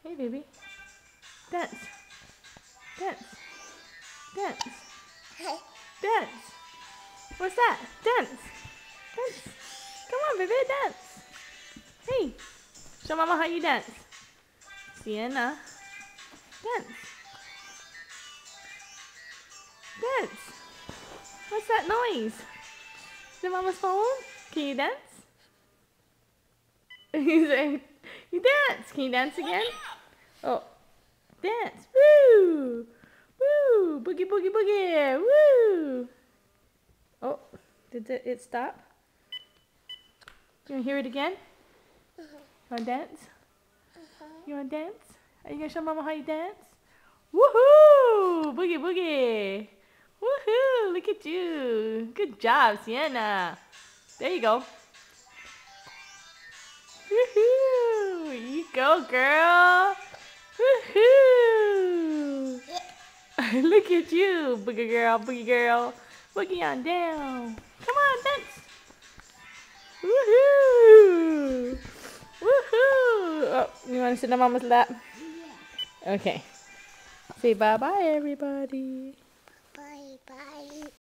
Hey, baby. Dance. Dance. Dance. Dance. What's that? Dance. Dance. Come on, baby, dance. Hey, show Mama how you dance. Sienna. Dance. Dance. What's that noise? Is it Mama's phone? Can you dance? You dance. Can you dance again? Oh, dance. Woo! Woo! Boogie, boogie, boogie. Woo! Oh, did it stop? You want to hear it again? You want to dance? You want to dance? Are you going to show Mama how you dance? Woohoo! Boogie, boogie. Woohoo! Look at you. Good job, Sienna. There you go. Woohoo! You go, girl. Woohoo! Look at you, boogie girl, boogie girl. Boogie on down. Come on, dance. Woohoo! Woohoo! Oh, you want to sit on Mama's lap? Yeah. Okay. Say bye-bye, everybody. Bye-bye.